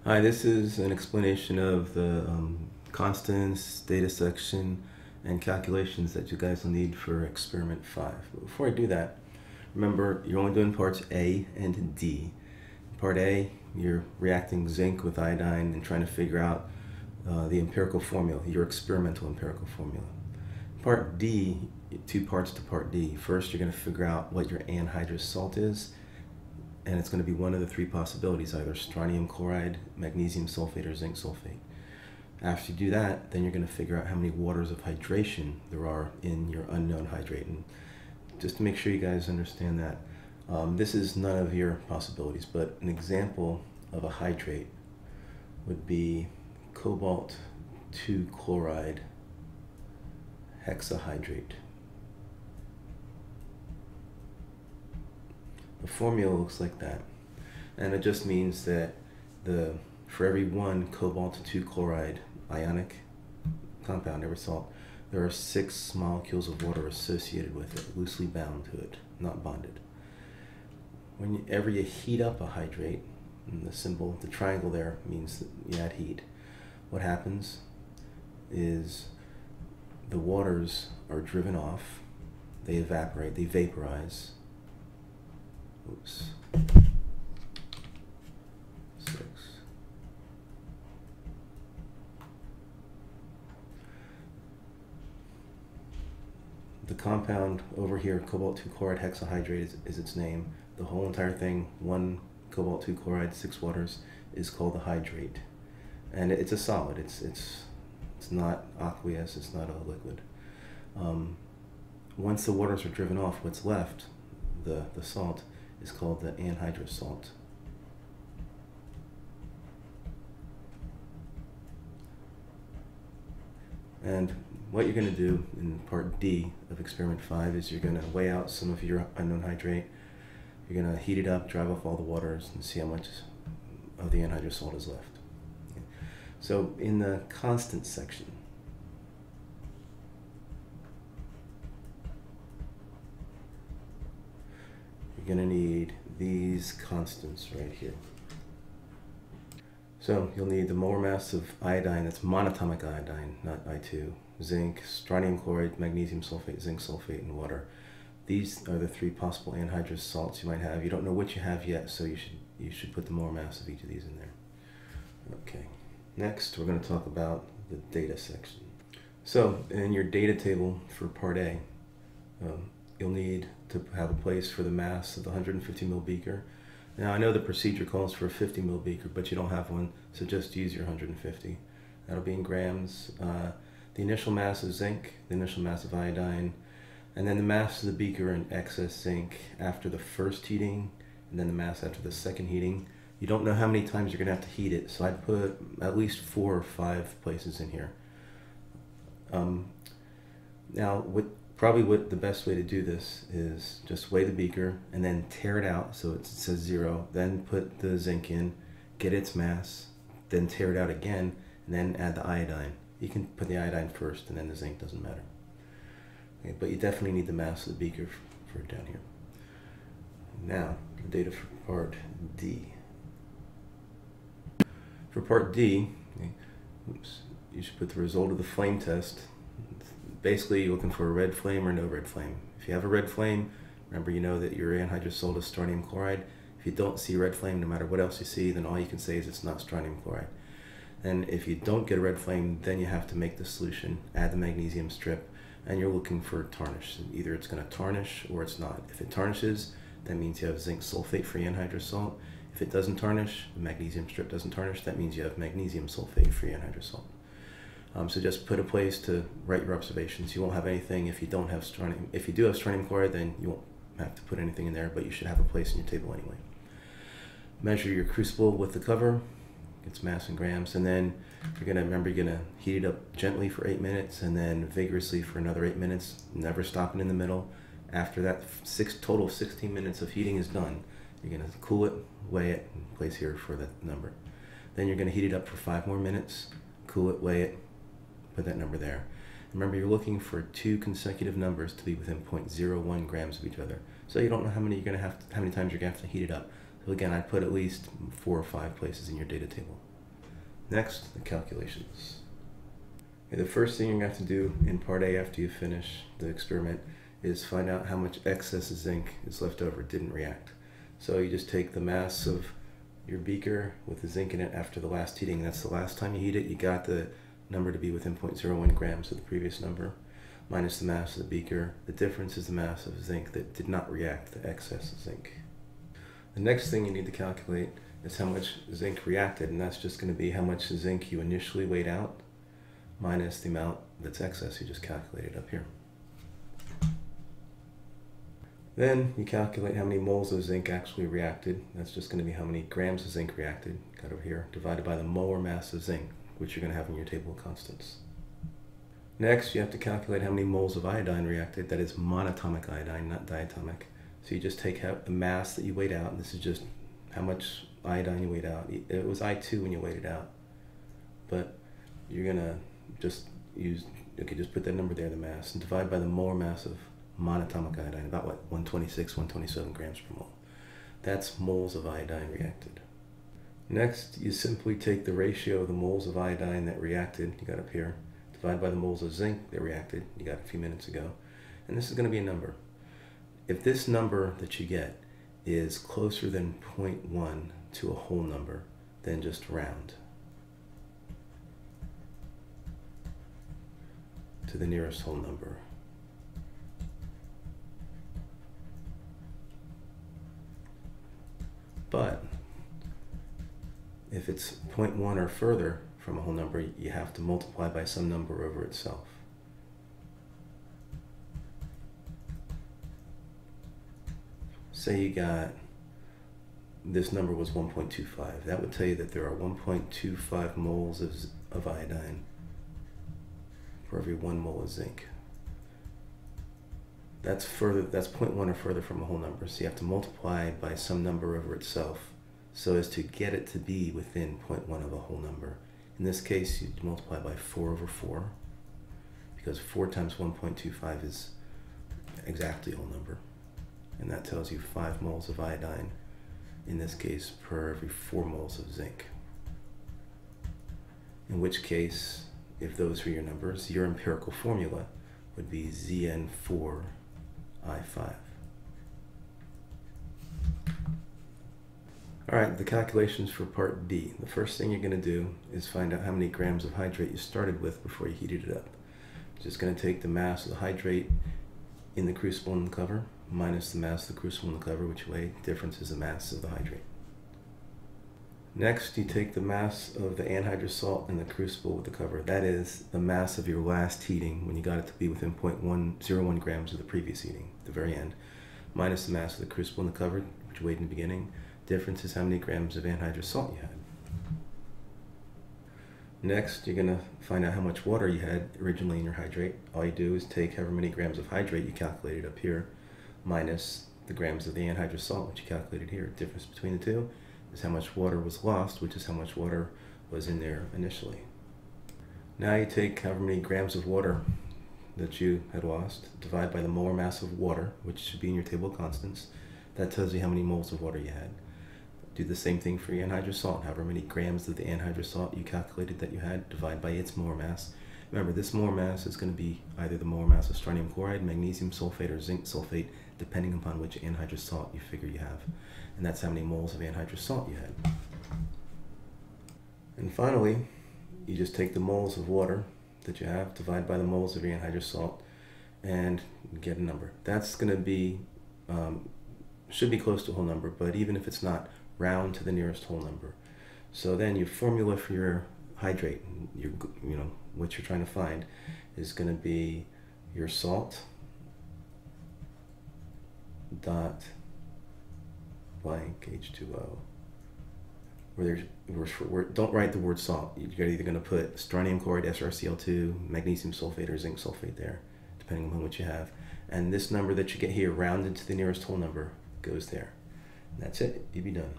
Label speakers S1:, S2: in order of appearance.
S1: Hi, this is an explanation of the constants, data section, and calculations that you guys will need for experiment 5. But before I do that, remember you're only doing parts A and D. Part A, you're reacting zinc with iodine and trying to figure out the empirical formula, your experimental empirical formula. Part D, 2 parts to part D. First, you're going to figure out what your anhydrous salt is, and it's going to be one of the 3 possibilities, either strontium chloride, magnesium sulfate, or zinc sulfate. After you do that, then you're going to figure out how many waters of hydration there are in your unknown hydrate. And just to make sure you guys understand that, this is none of your possibilities, but an example of a hydrate would be cobalt 2 chloride hexahydrate. The formula looks like that, and it just means that for every 1 cobalt 2 chloride ionic compound, every salt, there are 6 molecules of water associated with it, loosely bound to it, not bonded. Whenever you heat up a hydrate, and the symbol, the triangle there, means that you add heat. What happens is the waters are driven off, they evaporate, they vaporize. Oops. 6. The compound over here, cobalt 2 chloride hexahydrate, is its name. The whole entire thing, 1 cobalt 2 chloride, 6 waters, is called the hydrate. And it's a solid. It's not aqueous, it's not a liquid. Once the waters are driven off, what's left, the salt, is called the anhydrous salt. And what you're going to do in part D of experiment 5 is you're going to weigh out some of your unknown hydrate. You're going to heat it up, drive off all the waters, and see how much of the anhydrous salt is left. Okay. So in the constant section, you're going to need these constants right here. So you'll need the molar mass of iodine, that's monatomic iodine, not I2, zinc, strontium chloride, magnesium sulfate, zinc sulfate, and water. These are the 3 possible anhydrous salts you might have. You don't know what you have yet, so you should put the molar mass of each of these in there. Okay. Next, we're going to talk about the data section. So in your data table for part A, you'll need to have a place for the mass of the 150 ml beaker. Now I know the procedure calls for a 50 ml beaker, but you don't have one, so just use your 150. That'll be in grams. The initial mass of zinc, the initial mass of iodine, and then the mass of the beaker in excess zinc after the first heating, and then the mass after the second heating. You don't know how many times you're going to have to heat it, so I'd put at least 4 or 5 places in here. Now, probably the best way to do this is just weigh the beaker and then tear it out so it says 0, then put the zinc in, get its mass, then tear it out again, and then add the iodine. You can put the iodine first and then the zinc, doesn't matter. Okay, but you definitely need the mass of the beaker for down here. Now, the data for part D. For part D, you should put the result of the flame test. Basically, you're looking for a red flame or no red flame. If you have a red flame, remember, you know that your anhydrous salt is strontium chloride. If you don't see a red flame, no matter what else you see, then all you can say is it's not strontium chloride. And if you don't get a red flame, then you have to make the solution, add the magnesium strip, and you're looking for tarnish. Either it's going to tarnish or it's not. If it tarnishes, that means you have zinc sulfate for anhydrous salt. If it doesn't tarnish, the magnesium strip doesn't tarnish, that means you have magnesium sulfate for anhydrous salt. So just put a place to write your observations. You won't have anything if you don't have strontium. If you do have strontium chloride, then you won't have to put anything in there, but you should have a place in your table anyway. Measure your crucible with the cover, its mass in grams, and then you're gonna heat it up gently for 8 minutes and then vigorously for another 8 minutes, never stopping in the middle. After that total 16 minutes of heating is done, you're gonna cool it, weigh it, and place here for the number. Then you're gonna heat it up for 5 more minutes, cool it, weigh it, put that number there. Remember, you're looking for 2 consecutive numbers to be within 0.01 grams of each other. So you don't know how many times you're gonna have to heat it up. So again, I put at least 4 or 5 places in your data table. Next, the calculations. Okay, the first thing you're going to have to do in part A after you finish the experiment is find out how much excess zinc is left over, didn't react. So you just take the mass of your beaker with the zinc in it after the last heating. That's the last time you heat it. You got the number to be within 0.01 grams of the previous number, minus the mass of the beaker. The difference is the mass of zinc that did not react, the excess zinc. The next thing you need to calculate is how much zinc reacted, and that's just going to be how much zinc you initially weighed out minus the amount that's excess you just calculated up here. Then you calculate how many moles of zinc actually reacted. That's just going to be how many grams of zinc reacted, got over here, divided by the molar mass of zinc, which you're going to have in your table of constants. Next, you have to calculate how many moles of iodine reacted. That is monatomic iodine, not diatomic. So you just take out the mass that you weighed out, and this is just how much iodine you weighed out. It was I2 when you weighed it out, but you're going to just use, okay, just put that number there, the mass, and divide by the molar mass of monatomic iodine, about what, 126, 127 grams per mole. That's moles of iodine reacted. Next, you simply take the ratio of the moles of iodine that reacted, you got up here, divide by the moles of zinc that reacted, you got a few minutes ago, and this is going to be a number. If this number that you get is closer than 0.1 to a whole number, then just round to the nearest whole number. But if it's 0.1 or further from a whole number, you have to multiply by some number over itself. Say you got, this number was 1.25. That would tell you that there are 1.25 moles of iodine for every 1 mole of zinc. That's 0.1 or further from a whole number, so you have to multiply by some number over itself so as to get it to be within 0.1 of a whole number. In this case, you multiply by 4 over 4, because 4 times 1.25 is exactly a whole number, and that tells you 5 moles of iodine, in this case, per every 4 moles of zinc. In which case, if those are your numbers, your empirical formula would be Zn4I5. Alright, the calculations for part B. The first thing you're going to do is find out how many grams of hydrate you started with before you heated it up. You're just going to take the mass of the hydrate in the crucible and the cover minus the mass of the crucible and the cover, which way difference is the mass of the hydrate. Next, you take the mass of the anhydrous salt in the crucible with the cover. That is the mass of your last heating when you got it to be within 0.101 grams of the previous heating, at the very end, minus the mass of the crucible and the cover, which you weighed in the beginning. Difference is how many grams of anhydrous salt you had. Next, you're going to find out how much water you had originally in your hydrate. All you do is take however many grams of hydrate you calculated up here, minus the grams of the anhydrous salt, which you calculated here. Difference between the two is how much water was lost, which is how much water was in there initially. Now you take however many grams of water that you had lost, divide by the molar mass of water, which should be in your table of constants. That tells you how many moles of water you had. Do the same thing for your anhydrous salt. However many grams of the anhydrous salt you calculated that you had, divide by its molar mass. Remember, this molar mass is going to be either the molar mass of strontium chloride, magnesium sulfate, or zinc sulfate, depending upon which anhydrous salt you figure you have. And that's how many moles of anhydrous salt you had. And finally, you just take the moles of water that you have, divide by the moles of your anhydrous salt, and get a number. That's going to be, should be close to a whole number, but even if it's not, round to the nearest whole number. So then your formula for your hydrate, what you're trying to find, is going to be your salt dot blank H2O. Don't write the word salt. You're either going to put strontium chloride, SrCl2, magnesium sulfate, or zinc sulfate there, depending on what you have. And this number that you get here, rounded to the nearest whole number, goes there. And that's it. You'd be done.